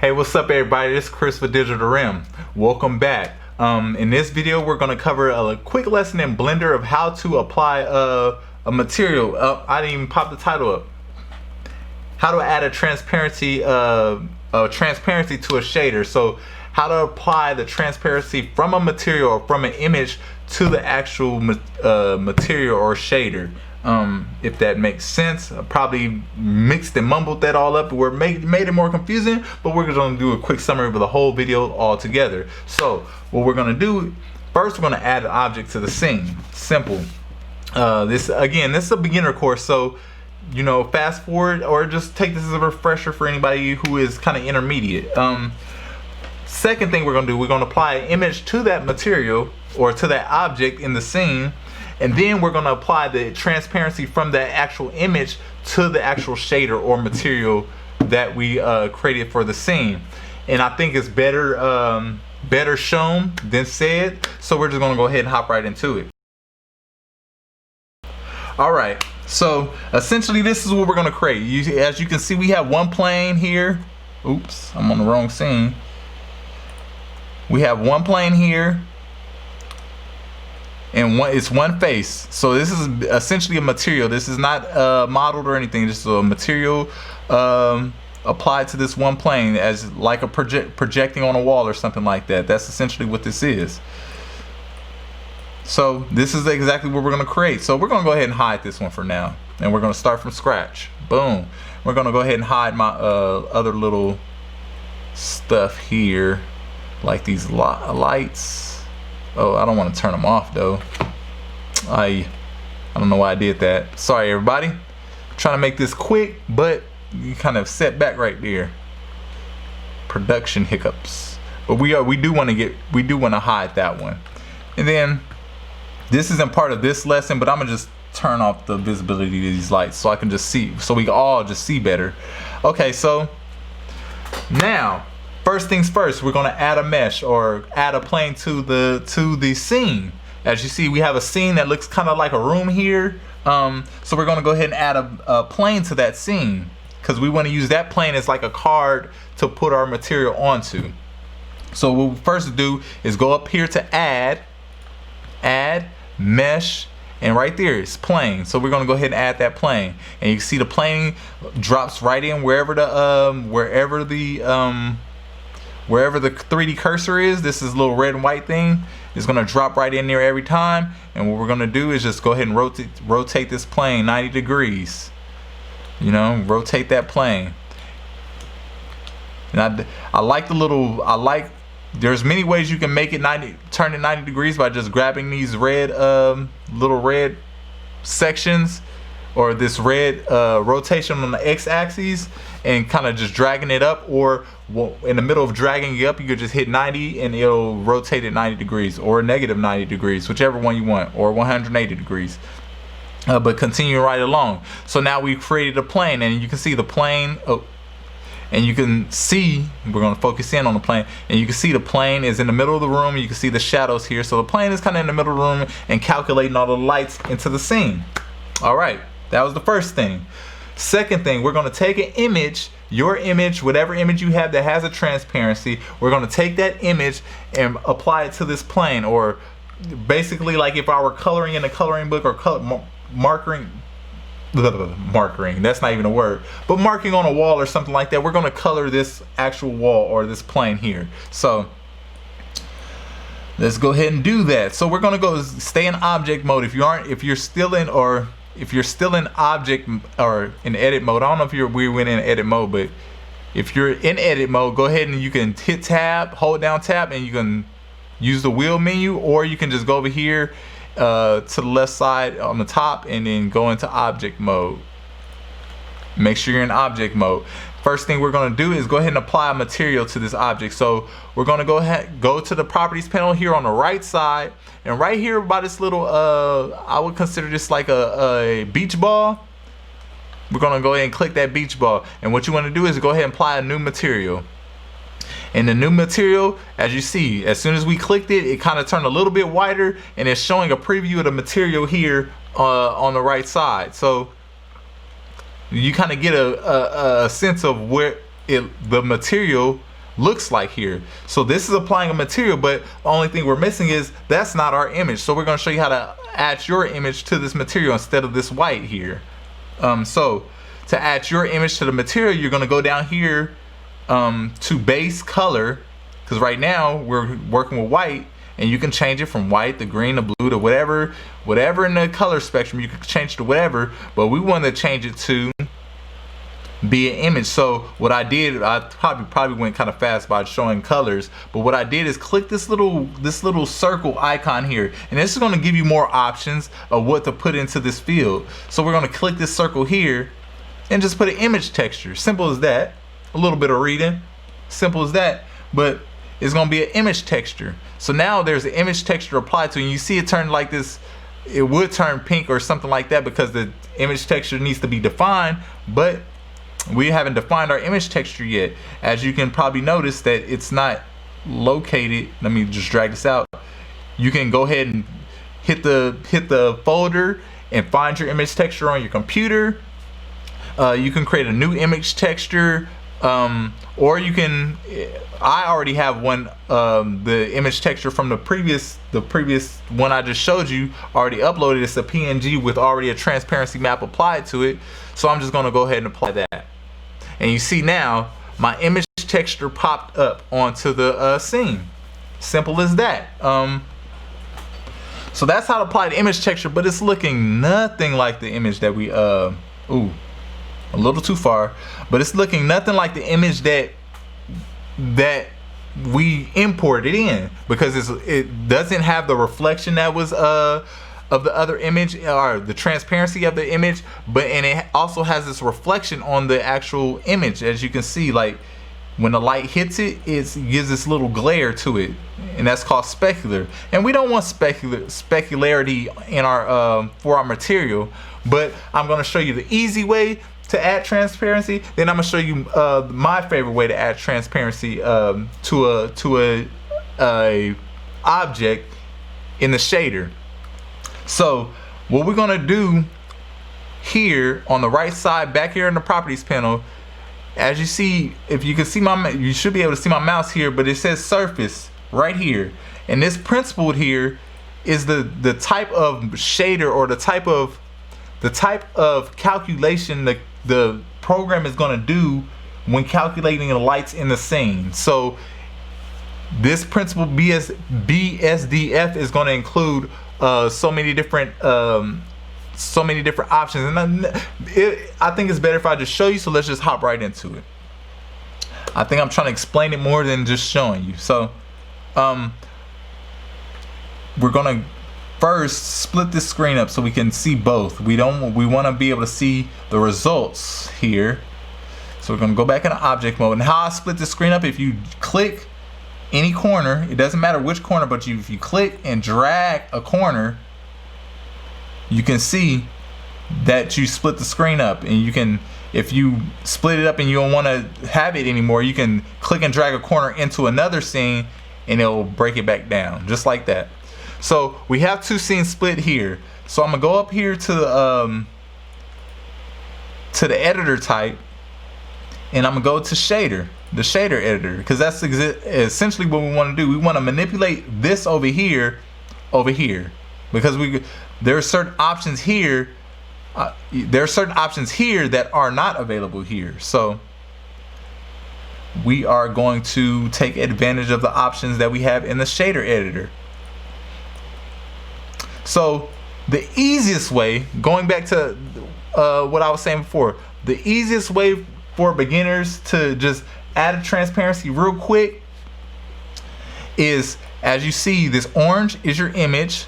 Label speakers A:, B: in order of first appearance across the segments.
A: Hey, what's up everybody? This is Chris with Digital Rim. Welcome back. In this video, we're going to cover a quick lesson in Blender of how to apply a material. I didn't even pop the title up. How to add a transparency to a shader. So how to apply the transparency from a material or from an image to the actual material or shader. If that makes sense. I probably mixed and mumbled that all up where made it more confusing, but we're going to do a quick summary of the whole video all together. So what we're going to do first, we're going to add an object to the scene. Simple. This is a beginner course, so you know, fast forward or just take this as a refresher for anybody who is kind of intermediate. Second thing we're going to do, we're going to apply an image to that material or to that object in the scene. And then we're going to apply the transparency from that actual image to the actual shader or material that we created for the scene. And I think it's better shown than said. So we're just going to go ahead and hop right into it. All right. So essentially, this is what we're going to create. As you can see, we have one plane here. Oops, I'm on the wrong scene. We have one plane here. And it's one face. So this is essentially a material. This is not modeled or anything. This is a material applied to this one plane as like a projecting on a wall or something like that. That's essentially what this is. So this is exactly what we're going to create. So we're going to go ahead and hide this one for now. And we're going to start from scratch. Boom. We're going to go ahead and hide my other little stuff here. Like these lights. Oh, I don't want to turn them off though. I don't know why I did that. Sorry everybody. I'm trying to make this quick, but you kind of set back right there. Production hiccups. But we do want to hide that one. And then this isn't part of this lesson, but I'm gonna just turn off the visibility of these lights so I can just see, so we can all just see better. Okay, so now first things first, we're going to add a mesh or add a plane to the scene. As you see, we have a scene that looks kind of like a room here. So we're going to go ahead and add a plane to that scene because we want to use that plane as like a card to put our material onto. So what we first do is go up here to add mesh, and right there it's plane. So we're going to go ahead and add that plane, and you can see the plane drops right in wherever the 3D cursor is. This is a little red and white thing. It's gonna drop right in there every time. And what we're gonna do is just go ahead and rotate this plane 90 degrees. You know, rotate that plane. And there's many ways you can make it turn it 90 degrees by just grabbing these red little red sections or this red rotation on the x-axis and kind of just dragging it up, or in the middle of dragging it up you could just hit 90 and it'll rotate it 90 degrees or negative 90 degrees, whichever one you want, or 180 degrees. But continue right along. So now we've created a plane, and you can see the plane, and you can see, we're going to focus in on the plane, and you can see the plane is in the middle of the room. You can see the shadows here. So the plane is kind of in the middle of the room and calculating all the lights into the scene. All right, that was the first thing. Second thing, we're going to take an image, your image, whatever image you have that has a transparency. We're going to take that image and apply it to this plane, or basically like if I were coloring in a coloring book or marking, that's not even a word, but marking on a wall or something like that. We're going to color this actual wall or this plane here. So let's go ahead and do that. So we're going to stay in object mode. If you're still in object or in edit mode, I don't know if we went in edit mode, but if you're in edit mode, go ahead and you can hit tab, hold down tab, and you can use the wheel menu, or you can just go over here to the left side on the top and then go into object mode. Make sure you're in object mode. First thing we're going to do is go ahead and apply a material to this object. So we're going to go to the properties panel here on the right side, and right here by this little I would consider this like a beach ball. We're going to go ahead and click that beach ball, and what you want to do is go ahead and apply a new material. And the new material, as you see, as soon as we clicked it, it kind of turned a little bit whiter, and it's showing a preview of the material here on the right side. So you kind of get a sense of where the material looks like here. So this is applying a material, but the only thing we're missing is that's not our image. So we're going to show you how to add your image to this material instead of this white here. So to add your image to the material, you're going to go down here to base color, because right now we're working with white, and you can change it from white to green to blue to whatever in the color spectrum. You can change it to whatever, but we want to change it to be an image. So what I did, I probably went kind of fast by showing colors, but what I did is click this little circle icon here, and this is going to give you more options of what to put into this field. So we're going to click this circle here and just put an image texture. Simple as that. A little bit of reading, simple as that, but it's going to be an image texture. So now there's an image texture applied to it, and you see it turn like this. It would turn pink or something like that because the image texture needs to be defined, but we haven't defined our image texture yet. As you can probably notice that it's not located. Let me just drag this out. You can go ahead and hit the folder and find your image texture on your computer. You can create a new image texture, or you can, I already have one, the image texture from the previous one I just showed you already uploaded. It's a PNG with already a transparency map applied to it. So I'm just going to go ahead and apply that. And you see now my image texture popped up onto the scene. Simple as that. So that's how to apply the image texture, but it's looking nothing like the image that we ooh, a little too far, but it's looking nothing like the image that we imported in, because it doesn't have the reflection that was of the other image, or the transparency of the image, and it also has this reflection on the actual image. As you can see, like when the light hits it, it gives this little glare to it, and that's called specular. And we don't want specularity in our for our material, but I'm going to show you the easy way to add transparency. Then I'm going to show you my favorite way to add transparency to a object in the shader. So what we're going to do here on the right side back here in the properties panel, as you see, if you can see you should be able to see my mouse here, but it says surface right here, and this principle here is the type of shader, or the type of calculation the program is going to do when calculating the lights in the scene. So this principle BSDF is going to include so many different options, and I think it's better if I just show you. So let's just hop right into it. I think I'm trying to explain it more than just showing you. So we're gonna first split this screen up so we can see both. We want to be able to see the results here. So we're gonna go back into object mode, and how I split the screen up, if you click any corner, it doesn't matter which corner, but if you click and drag a corner, you can see that you split the screen up. And you can, if you split it up and you don't want to have it anymore, you can click and drag a corner into another scene and it will break it back down just like that. So we have two scenes split here. So I'm gonna go up here to the editor type, and I'm gonna go to shader, the shader editor, because that's essentially what we want to do. We want to manipulate this over here, because there are certain options here. There are certain options here that are not available here. So we are going to take advantage of the options that we have in the shader editor. So the easiest way, going back to what I was saying before, the easiest way for beginners to just add a transparency real quick is, as you see, this orange is your image.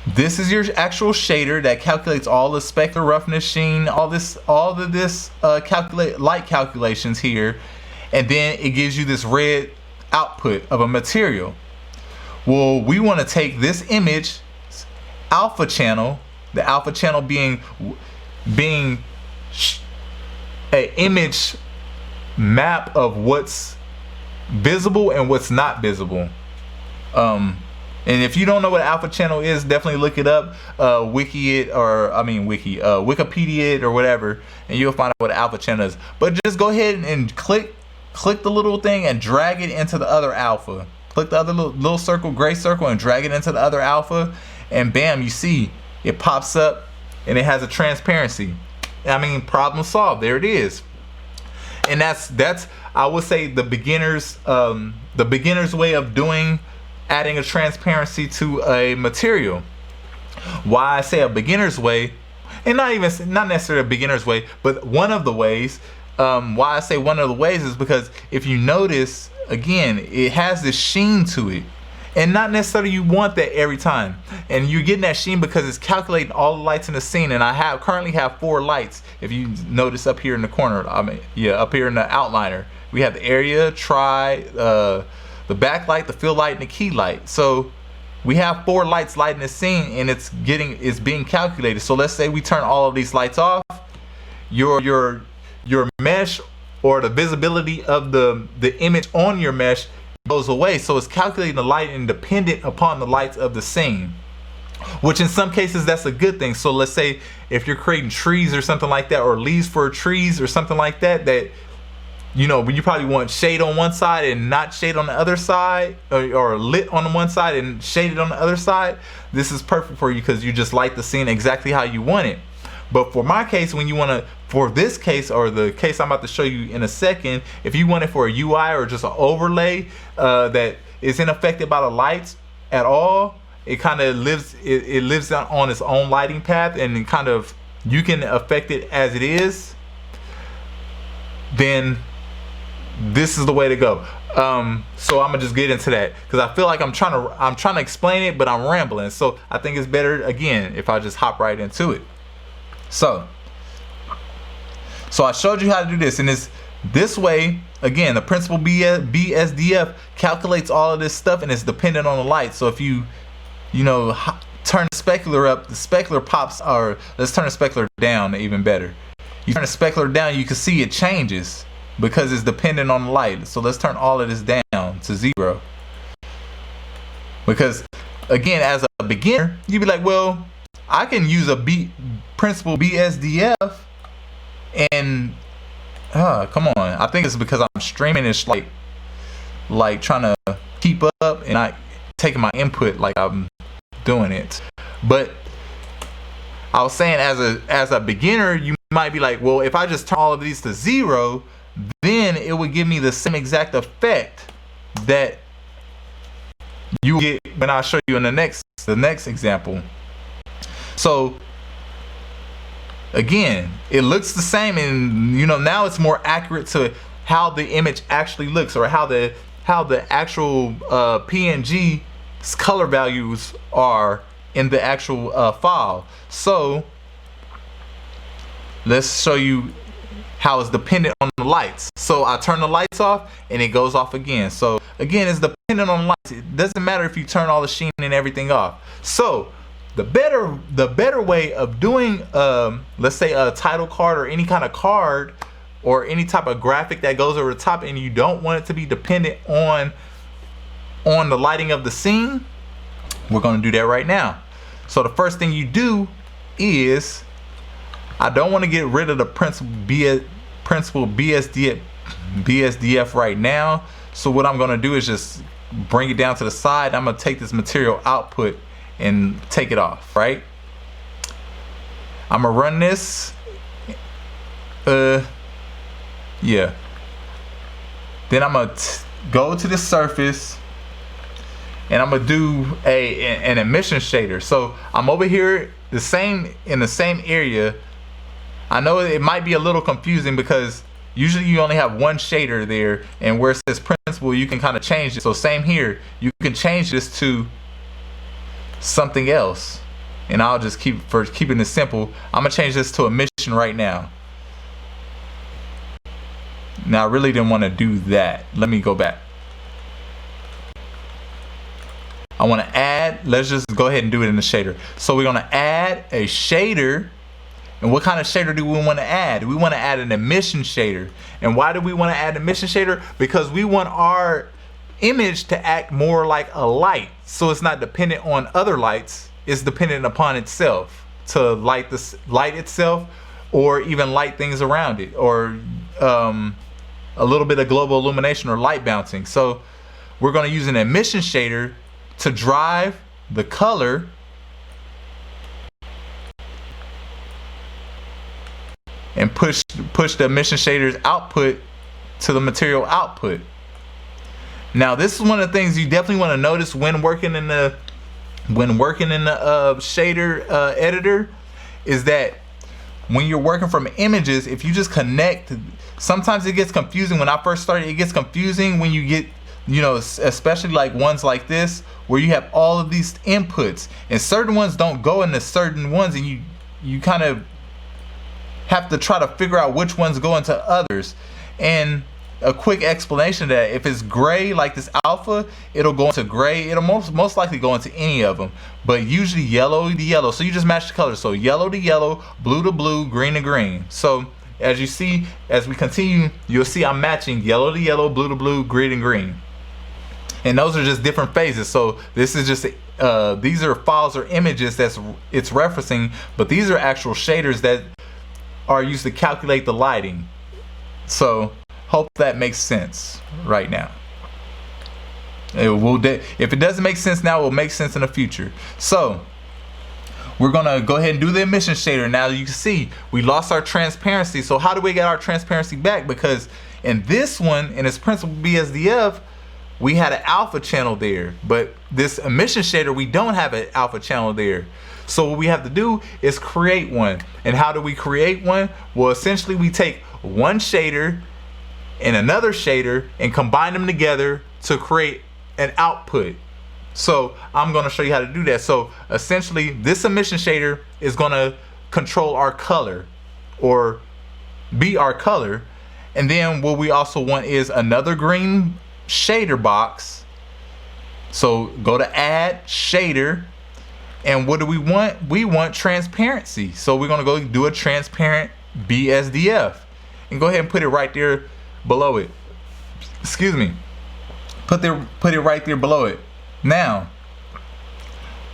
A: This is your actual shader that calculates all the specular roughness, sheen, all of this light calculations here, and then it gives you this red output of a material. Well, we want to take this image alpha channel, the alpha channel being an image map of what's visible and what's not visible. And if you don't know what alpha channel is, definitely look it up, Wikipedia or whatever, and you'll find out what alpha channel is. But just go ahead and click click the little thing and drag it into the other alpha. Click the other little circle, gray circle, and drag it into the other alpha, and bam, you see it pops up and it has a transparency. I mean, problem solved. There it is. And that's I would say the beginner's way of adding a transparency to a material. Why I say a beginner's way, and not necessarily a beginner's way, but one of the ways. Why I say one of the ways is because if you notice, again, it has this sheen to it, and not necessarily you want that every time. And you're getting that sheen because it's calculating all the lights in the scene. And I currently have 4 lights. If you notice up here in the corner, up here in the outliner, we have the area, the backlight, the fill light, and the key light. So we have 4 lights lighting the scene, and it's being calculated. So let's say we turn all of these lights off. Your mesh, or the visibility of the image on your mesh, goes away. So it's calculating the light independent upon the lights of the scene, which in some cases that's a good thing. So let's say if you're creating trees or something like that, or leaves for trees or something like that, you know, you probably want shade on one side and not shade on the other side, or lit on the one side and shaded on the other side. This is perfect for you because you just light the scene exactly how you want it. But for my case, when you want to, for this case, or the case I'm about to show you in a second, if you want it for a UI or just an overlay that isn't affected by the lights at all, it kind of lives, it lives on its own lighting path, and kind of you can affect it as it is, then this is the way to go. So I'm gonna just get into that because I feel like I'm trying to explain it, but I'm rambling. So I think it's better again if I just hop right into it. So I showed you how to do this, and this way, again, the principal BSDF calculates all of this stuff, and it's dependent on the light. So if you turn the specular up, the specular pops, or let's turn the specular down, even better. You turn the specular down, you can see it changes because it's dependent on the light. So let's turn all of this down to 0. Because again, as a beginner, you'd be like, well, I can use a principal BSDF, and come on, I think it's because I'm streaming. It's like trying to keep up and not taking my input like I'm doing it. But I was saying, as a beginner, you might be like, well, if I just turn all of these to 0, then it would give me the same exact effect that you get when I show you in the next example. So again, it looks the same, and now it's more accurate to how the image actually looks, or how the actual PNG color values are in the actual file. So let's show you how it's dependent on the lights. So I turn the lights off and it goes off again. So again, it's dependent on the lights. It doesn't matter if you turn all the sheen and everything off. So the better way of doing, let's say a title card, or any kind of card, or any type of graphic that goes over the top, and you don't want it to be dependent on the lighting of the scene, we're going to do that right now. So the first thing you do is, I don't want to get rid of the principal BSDF right now. So what I'm going to do is just bring it down to the side. I'm going to take this material output and take it off, right? I'm gonna run this. Yeah. Then I'm gonna go to the surface, and I'm gonna do an emission shader. So I'm over here in the same area. I know it might be a little confusing because usually you only have one shader there, and where it says principal, you can kind of change it. So same here, you can change this to something else, and I'll just keeping it simple, I'm gonna change this to emission right now. Now I really didn't want to do that. Let me go back. I want to add, let's just go ahead and do it in the shader. So we're gonna add a shader. And what kind of shader do we want to add? We want to add an emission shader. And why do we want to add an emission shader? Because we want our image to act more like a light, so it's not dependent on other lights. It's dependent upon itself to light itself, or even light things around it, or a little bit of global illumination or light bouncing. So we're going to use an emission shader to drive the color and push the emission shader's output to the material output. Now this is one of the things you definitely want to notice when working in the shader editor, is that when you're working from images, if you just connect, sometimes it gets confusing. When I first started, it gets confusing when you get, you know, especially like ones like this where you have all of these inputs and certain ones don't go into certain ones, and you kind of have to try to figure out which ones go into others. And a quick explanation of that: if it's gray like this alpha, it'll go into gray. It'll most likely go into any of them, but usually yellow to yellow. So you just match the colors. So yellow to yellow, blue to blue, green to green. So as you see, as we continue, you'll see I'm matching yellow to yellow, blue to blue, green to green. And those are just different phases. So this is just these are files or images it's referencing, but these are actual shaders that are used to calculate the lighting. So hope that makes sense right now. If it doesn't make sense now, it will make sense in the future. So we're gonna go ahead and do the emission shader. Now you can see we lost our transparency. So how do we get our transparency back? Because in this one, in its principal BSDF, we had an alpha channel there, but this emission shader, we don't have an alpha channel there. So what we have to do is create one. And how do we create one? Well, essentially we take one shader and another shader and combine them together to create an output. So I'm going to show you how to do that. So essentially this emission shader is going to control our color, or be our color. And then what we also want is another green shader box. So go to add shader, and what do we want? We want transparency. So we're going to go do a transparent BSDF and go ahead and put it right there below it. Excuse me. Put it right there below it. Now,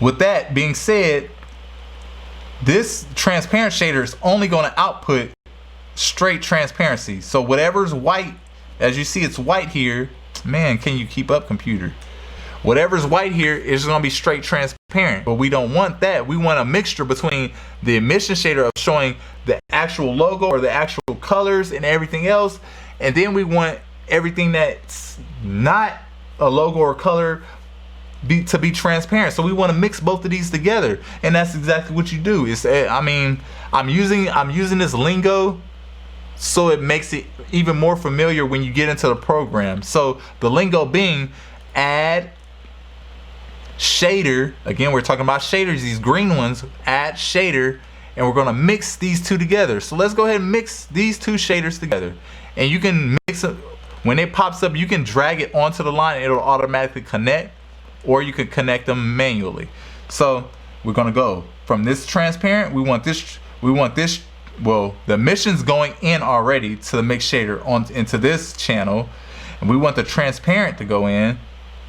A: with that being said, this transparent shader is only going to output straight transparency. So whatever's white, as you see it's white here. Man, can you keep up, computer? Whatever's white here is going to be straight transparent, but we don't want that. We want a mixture between the emission shader of showing the actual logo or the actual colors and everything else, and then we want everything that's not a logo or color to be transparent. So we want to mix both of these together, and that's exactly what you do. It's, I mean, I'm using this lingo so it makes it even more familiar when you get into the program. So the lingo being add shader. Again, we're talking about shaders, these green ones. Add shader, and we're going to mix these two together. So let's go ahead and mix these two shaders together, and you can mix it. When it pops up, you can drag it onto the line and it'll automatically connect, or you can connect them manually. So we're going to go from this transparent. We want this. Well, the emission's going in already to the mix shader into this channel, and we want the transparent to go in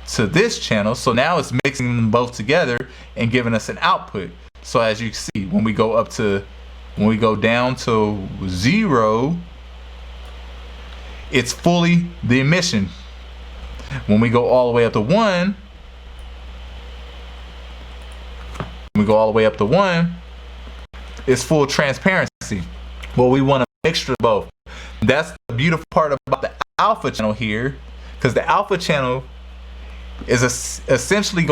A: to this channel. So now it's mixing them both together and giving us an output. So as you see, when we go down to 0, it's fully the emission. When we go all the way up to 1, it's full transparency. Well, we want a mixture of both. That's the beautiful part about the alpha channel here, because the alpha channel is essentially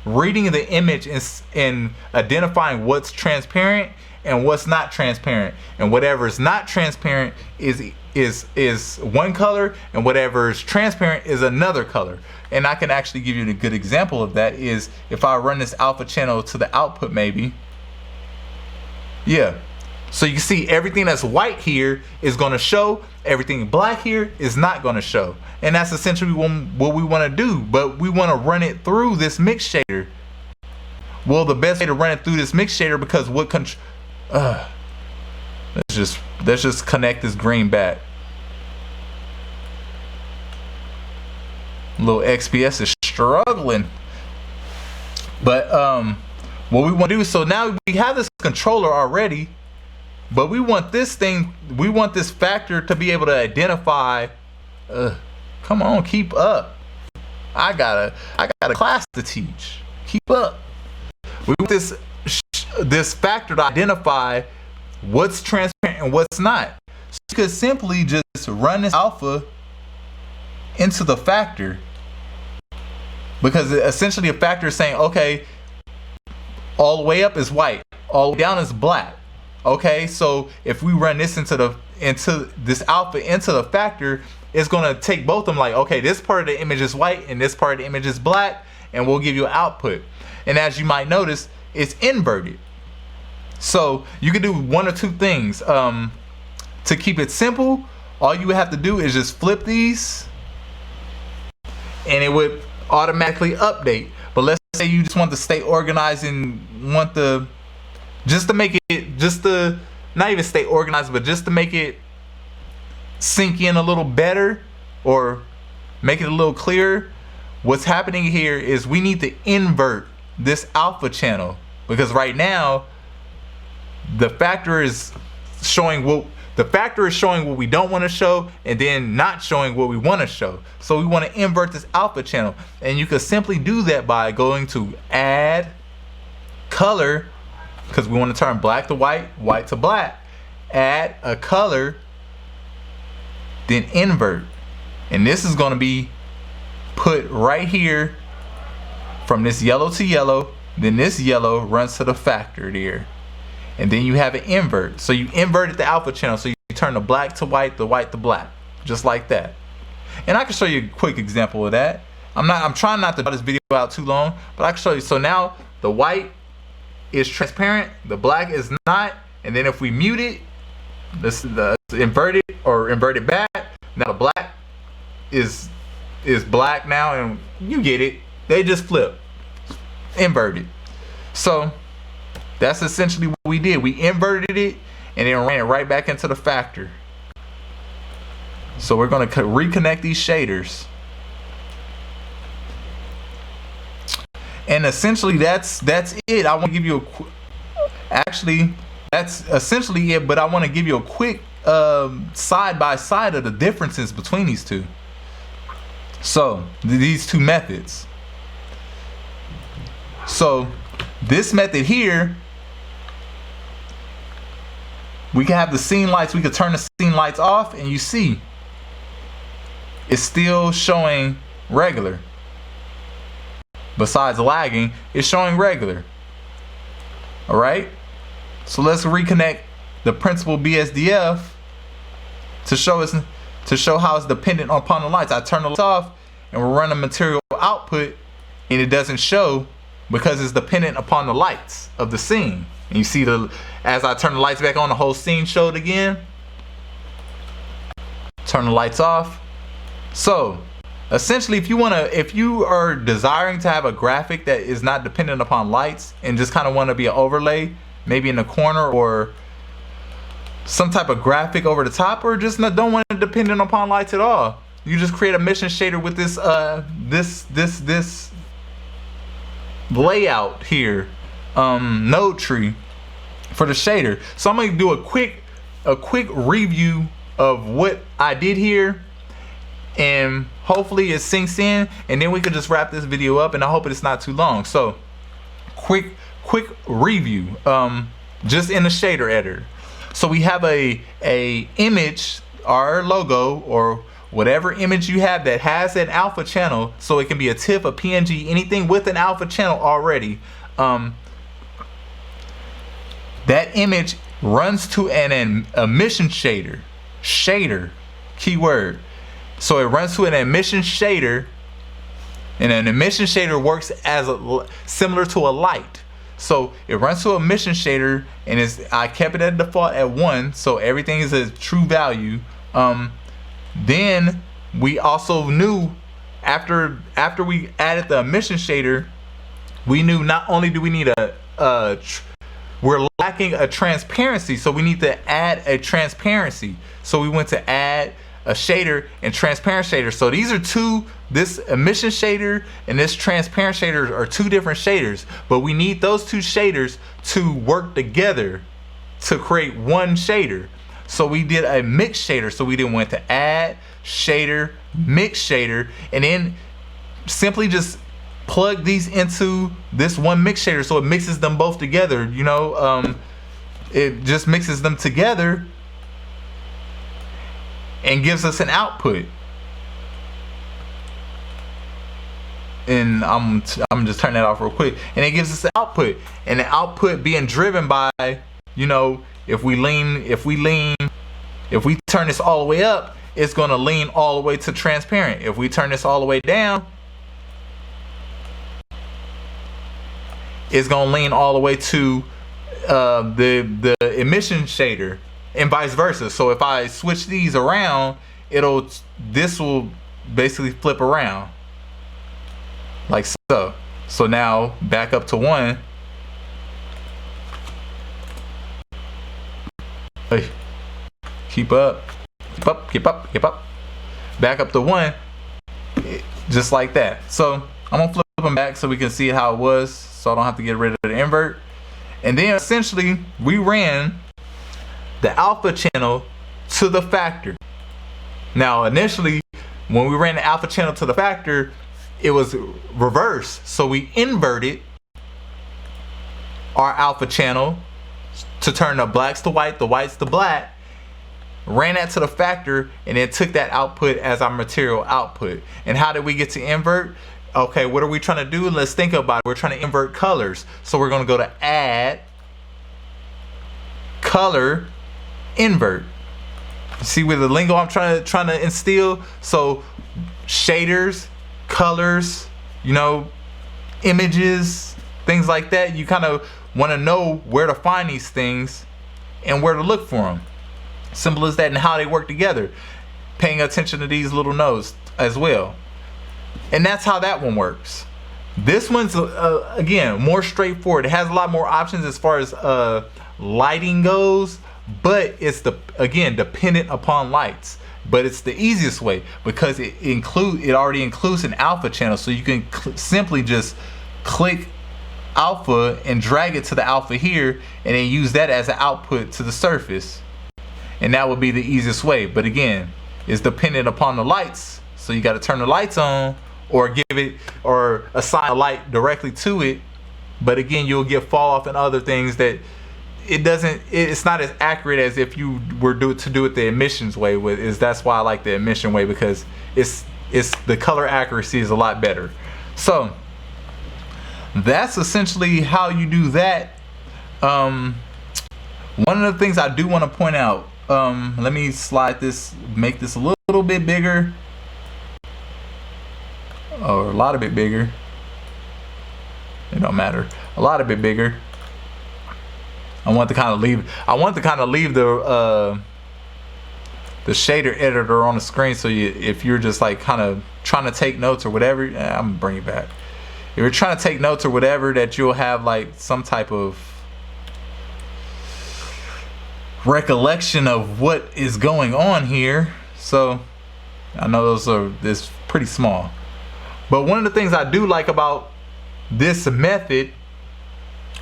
A: reading the image and identifying what's transparent and what's not transparent, and whatever is not transparent is one color, and whatever is transparent is another color. And I can actually give you a good example of that is if I run this alpha channel to the output, maybe. Yeah. So you can see everything that's white here is going to show, everything black here is not going to show. And that's essentially what we want to do, but we want to run it through this mix shader. Well, the best way to run it through this mix shader, because let's just connect this green back. Little XPS is struggling. But what we want to do, so now we have this controller already. But we want this factor to be able to identify, come on, keep up. I got a class to teach. Keep up. We want this factor to identify what's transparent and what's not. So you could simply just run this alpha into the factor, because essentially a factor is saying, okay, all the way up is white, all the way down is black. Okay, so if we run this into this alpha into the factor, it's gonna take both of them, like, okay, this part of the image is white and this part of the image is black, and we'll give you an output. And as you might notice, it's inverted. So you can do one or two things. To keep it simple, all you would have to do is just flip these and it would automatically update. But let's say you just want to stay organized and want to make it not even stay organized, but just to make it sink in a little better or make it a little clearer. What's happening here is we need to invert this alpha channel, because right now the factor is showing what we don't want to show, and then not showing what we want to show. So we want to invert this alpha channel, and you can simply do that by going to add color, because we want to turn black to white, white to black. Add a color, then invert, and this is going to be put right here from this yellow to yellow. Then this yellow runs to the factor there, and then you have an invert. So you inverted the alpha channel, so you turn the black to white, the white to black, just like that. And I can show you a quick example of that. I'm trying not to draw this video out too long, but I can show you. So now the white is transparent, the black is not, and then if we mute it, the inverted or inverted back, now the black is black now, and you get it. They just flip, inverted. So that's essentially what we did. We inverted it and then ran it right back into the factor. So we're going to reconnect these shaders, and essentially that's it. I want to give you actually that's essentially it, but I want to give you a quick side by side of the differences between these two. So these two methods. So this method here, we can have the scene lights, we could turn the scene lights off, and you see it's still showing regular. Besides lagging, it's showing regular. All right, so let's reconnect the principal BSDF to show how it's dependent upon the lights. I turn the lights off and we're running material output, and it doesn't show because it's dependent upon the lights of the scene. And you see as I turn the lights back on, the whole scene showed again. Turn the lights off. So essentially, if you are desiring to have a graphic that is not dependent upon lights and just kind of want to be an overlay, maybe in the corner, or some type of graphic over the top, or just don't want it dependent upon lights at all, you just create a mission shader with this this layout here, node tree for the shader. So I'm going to do a quick review of what I did here, and hopefully it sinks in, and then we could just wrap this video up, and I hope it's not too long. So quick review, just in the shader editor. So we have a image, our logo, or whatever image you have that has an alpha channel. So it can be a TIFF, a PNG, anything with an alpha channel already. That image runs to an emission shader, keyword. So it runs to an emission shader, and an emission shader works as similar to a light. So it runs to a emission shader, and I kept it at default at 1, so everything is a true value. Then we also knew after we added the emission shader, we knew not only do we need we're lacking a transparency, so we need to add a transparency. So we went to add a shader and transparent shader. So these are this emission shader and this transparent shader are two different shaders, but we need those two shaders to work together to create one shader. So we did a mix shader. So we then went to add shader, mix shader, and then simply just plug these into this one mix shader, so it mixes them both together. You know, it just mixes them together and gives us an output. And I'm just turning that off real quick, and it gives us the output, and the output being driven by, you know, if we turn this all the way up, it's going to lean all the way to transparent. If we turn this all the way down, it's going to lean all the way to the emission shader, and vice versa. So if I switch these around, this will basically flip around like so. So now back up to 1. Hey, keep up. Back up to 1, just like that. So I'm gonna flip them back so we can see how it was, so I don't have to get rid of the invert. And then essentially we ran the alpha channel to the factor. Now initially when we ran the alpha channel to the factor, it was reverse. So we inverted our alpha channel to turn the blacks to white, the whites to black, ran that to the factor, and then took that output as our material output. And how did we get to invert? Okay, what are we trying to do? Let's think about it. We're trying to invert colors. So we're going to go to add, color, invert. See with the lingo I'm trying to instill? So shaders, colors, you know, images, things like that. You kind of want to know where to find these things and where to look for them. Simple as that, and how they work together. Paying attention to these little nodes as well. And that's how that one works. This one's again more straightforward. It has a lot more options as far as lighting goes, but it's again dependent upon lights. But it's the easiest way because it already includes an alpha channel, so you can simply just click alpha and drag it to the alpha here, and then use that as an output to the surface, and that would be the easiest way. But again, it's dependent upon the lights, so you got to turn the lights on or give it or assign a light directly to it. But again, you'll get fall off and other things that it's not as accurate as if you were to do it the emissions way. That's why I like the emission way, because it's the color accuracy is a lot better. So that's essentially how you do that. One of the things I do want to point out, let me slide this, make this a little bit bigger, or a lot of bit bigger. It don't matter. A lot of bit bigger. I want to kind of leave the shader editor on the screen, so if you're just like kind of trying to take notes or whatever, I'm gonna bring it back. If you're trying to take notes or whatever, that you'll have like some type of recollection of what is going on here. So I know it's pretty small, but one of the things I do like about this method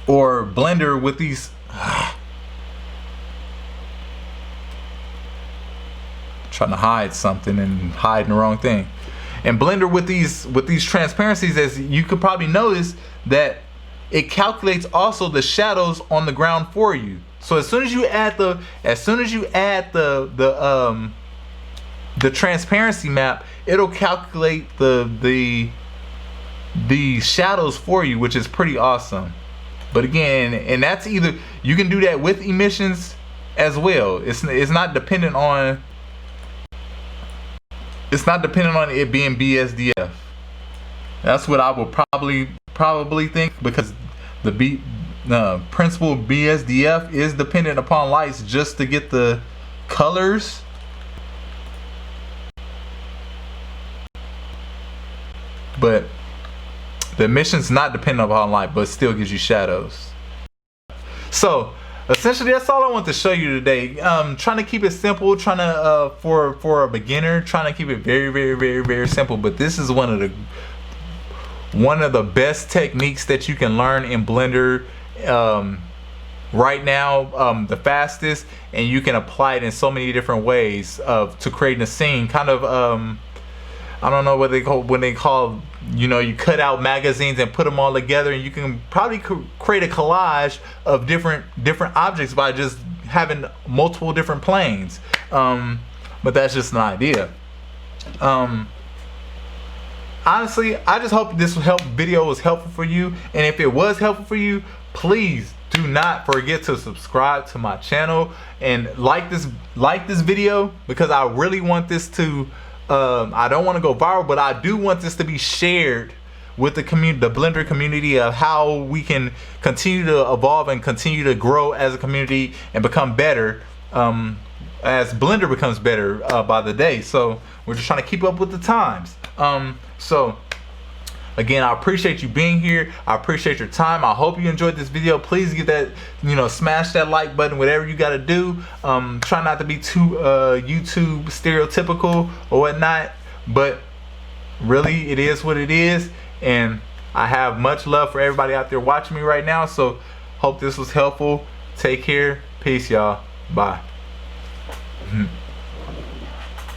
A: or Blender with these trying to hide something and hiding the wrong thing. And Blender with these transparencies, as you could probably notice, that it calculates also the shadows on the ground for you. So as soon as you add the transparency map, it'll calculate the shadows for you, which is pretty awesome. But again, and that's either, you can do that with emissions as well. It's not dependent on it being BSDF. That's what I would probably think, because the principal BSDF is dependent upon lights just to get the colors. But the emission's not dependent upon light, but still gives you shadows. So essentially that's all I want to show you today. Trying to keep it simple, trying to for a beginner, trying to keep it very, very, very, very simple. But this is one one of the best techniques that you can learn in Blender. right now the fastest, and you can apply it in so many different ways to creating a scene. Kind of I don't know what they call when they call, you know, you cut out magazines and put them all together, and you can probably create a collage of different objects by just having multiple different planes. But that's just an idea. Honestly, I just hope this video was helpful for you, and if it was helpful for you, please do not forget to subscribe to my channel and like this video, because I really want this to I don't want to go viral, but I do want this to be shared with the community, the Blender community, of how we can continue to evolve and continue to grow as a community and become better as Blender becomes better by the day. So we're just trying to keep up with the times. So again, I appreciate you being here. I appreciate your time. I hope you enjoyed this video. Please get that, you know, smash that like button, whatever you got to do. Try not to be too YouTube stereotypical or whatnot, but really it is what it is, and I have much love for everybody out there watching me right now. So hope this was helpful. Take care. Peace, y'all. Bye.